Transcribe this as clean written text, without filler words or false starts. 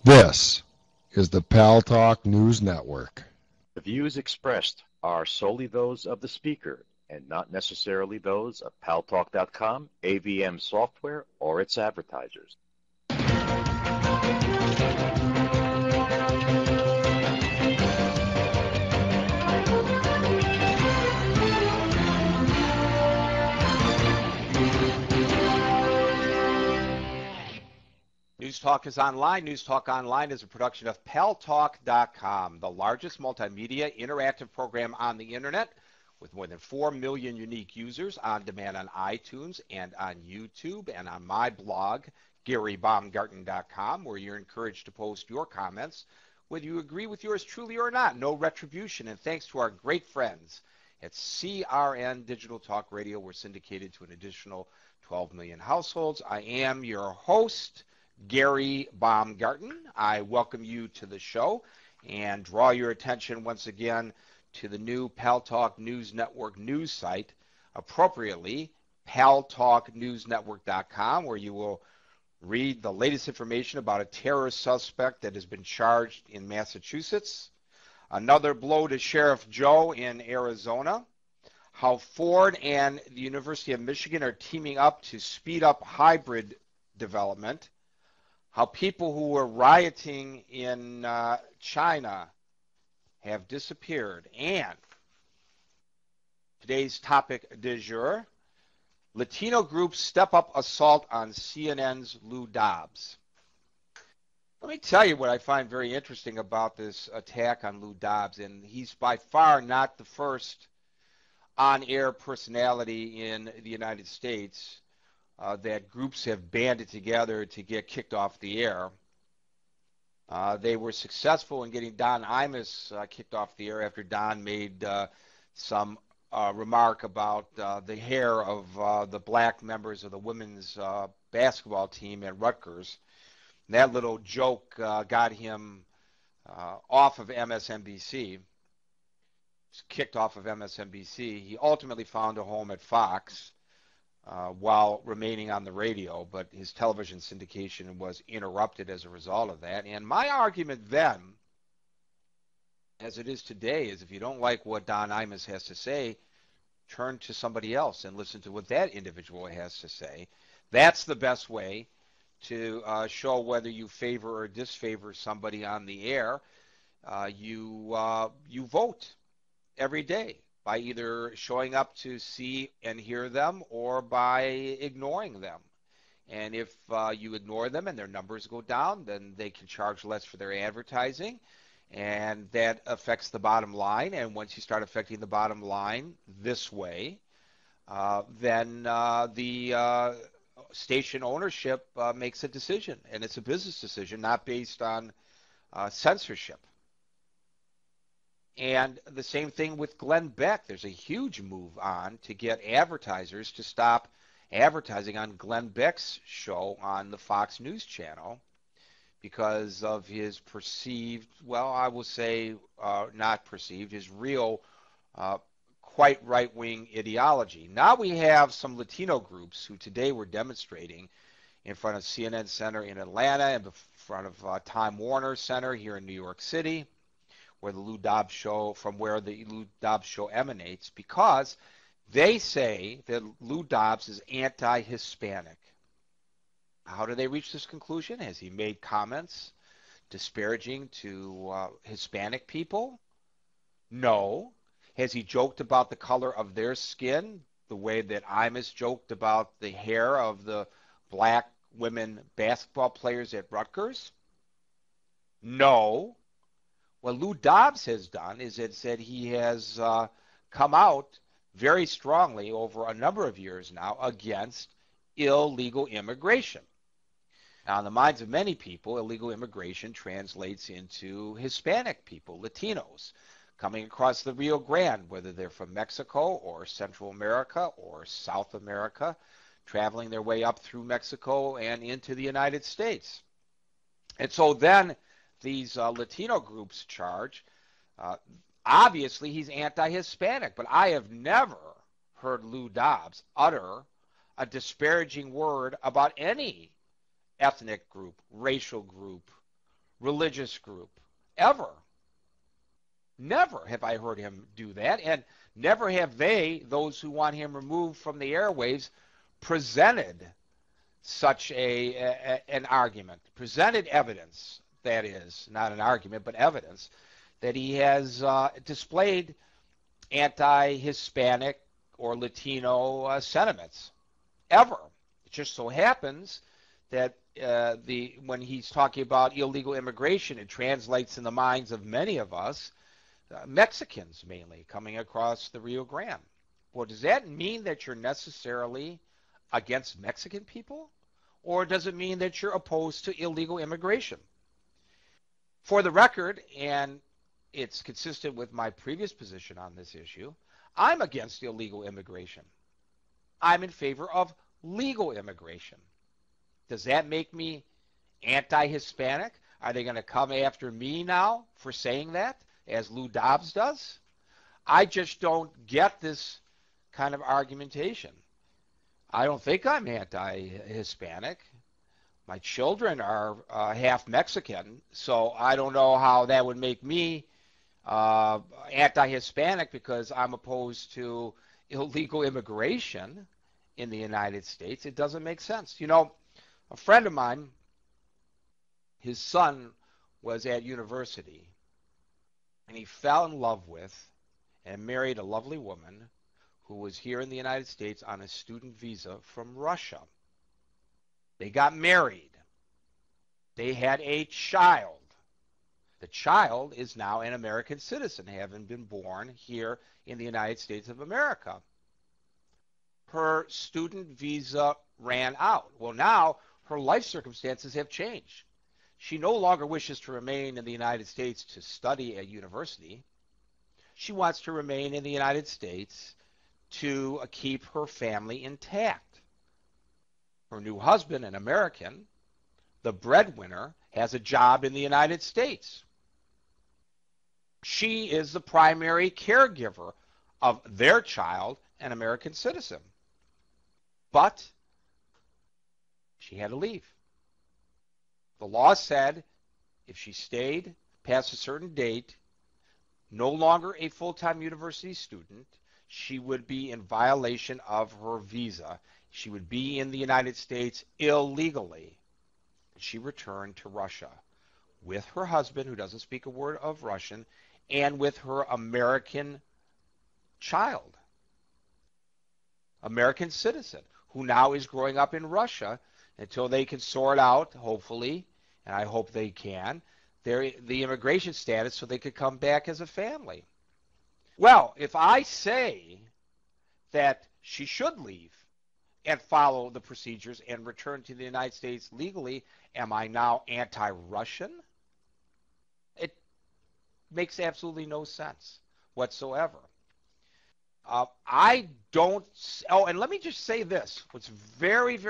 This is the Paltalk News Network. The views expressed are solely those of the speaker and not necessarily those of Paltalk.com, AVM Software, or its advertisers. News Talk is online. News Talk Online is a production of Paltalk.com, the largest multimedia interactive program on the internet with more than 4 million unique users on demand on iTunes and on YouTube and on my blog, GaryBaumgarten.com, where you're encouraged to post your comments, whether you agree with yours truly or not. No retribution. And thanks to our great friends at CRN Digital Talk Radio, we're syndicated to an additional 12 million households. I am your host, Gary Baumgarten. I welcome you to the show and draw your attention once again to the new Paltalk News Network news site, appropriately paltalknewsnetwork.com, where you will read the latest information about a terrorist suspect that has been charged in Massachusetts, another blow to Sheriff Joe in Arizona, how Ford and the University of Michigan are teaming up to speed up hybrid development, how people who were rioting in China have disappeared, and today's topic du jour, Latino groups step up assault on CNN's Lou Dobbs. Let me tell you what I find very interesting about this attack on Lou Dobbs, and he's by far not the first on-air personality in the United States that groups have banded together to get kicked off the air. They were successful in getting Don Imus kicked off the air after Don made some remark about the hair of the black members of the women's basketball team at Rutgers. And that little joke got him off of MSNBC, kicked off of MSNBC. He ultimately found a home at Fox while remaining on the radio, but his television syndication was interrupted as a result of that. And my argument then, as it is today, is if you don't like what Don Imus has to say, turn to somebody else and listen to what that individual has to say. That's the best way to show whether you favor or disfavor somebody on the air. You vote every day by either showing up to see and hear them or by ignoring them. And if you ignore them and their numbers go down, then they can charge less for their advertising, and that affects the bottom line. And once you start affecting the bottom line this way, then the station ownership makes a decision, and it's a business decision, not based on censorship. And the same thing with Glenn Beck. There's a huge move on to get advertisers to stop advertising on Glenn Beck's show on the Fox News channel because of his perceived, well, I will say not perceived, his real quite right-wing ideology. Now we have some Latino groups who today were demonstrating in front of CNN Center in Atlanta and in front of Time Warner Center here in New York City, where the Lou Dobbs show, from where the Lou Dobbs show emanates, because they say that Lou Dobbs is anti-Hispanic. How do they reach this conclusion? Has he made comments disparaging to Hispanic people? No. Has he joked about the color of their skin the way that Imus joked about the hair of the black women basketball players at Rutgers? No. What Lou Dobbs has done is it said he has come out very strongly over a number of years now against illegal immigration. Now, in the minds of many people, illegal immigration translates into Hispanic people, Latinos, coming across the Rio Grande, whether they're from Mexico or Central America or South America, traveling their way up through Mexico and into the United States. And so then these Latino groups charge, obviously he's anti-Hispanic, but I have never heard Lou Dobbs utter a disparaging word about any ethnic group, racial group, religious group, ever. Never have I heard him do that, and never have they, those who want him removed from the airwaves, presented such an argument, presented evidence, that is, not an argument, but evidence, that he has displayed anti-Hispanic or Latino sentiments, ever. It just so happens that when he's talking about illegal immigration, it translates in the minds of many of us, Mexicans mainly, coming across the Rio Grande. Well, does that mean that you're necessarily against Mexican people? Or does it mean that you're opposed to illegal immigration? For the record, and it's consistent with my previous position on this issue, I'm against illegal immigration. I'm in favor of legal immigration. Does that make me anti-Hispanic? Are they going to come after me now for saying that, as Lou Dobbs does? I just don't get this kind of argumentation. I don't think I'm anti-Hispanic. My children are half Mexican, so I don't know how that would make me anti-Hispanic because I'm opposed to illegal immigration in the United States. It doesn't make sense. You know, a friend of mine, his son was at university, and he fell in love with and married a lovely woman who was here in the United States on a student visa from Russia. They got married. They had a child. The child is now an American citizen, having been born here in the United States of America. Her student visa ran out. Well, now her life circumstances have changed. She no longer wishes to remain in the United States to study at university. She wants to remain in the United States to keep her family intact. Her new husband, an American, the breadwinner, has a job in the United States. She is the primary caregiver of their child, an American citizen. But she had to leave. The law said if she stayed past a certain date, no longer a full-time university student, she would be in violation of her visa. She would be in the United States illegally. She returned to Russia with her husband, who doesn't speak a word of Russian, and with her American child, American citizen, who now is growing up in Russia until they can sort out, hopefully, and I hope they can, the immigration status so they could come back as a family. Well, if I say that she should leave and follow the procedures and return to the United States legally, am I now anti-Russian? It makes absolutely no sense whatsoever. I don't, oh, and let me just say this, what's very, very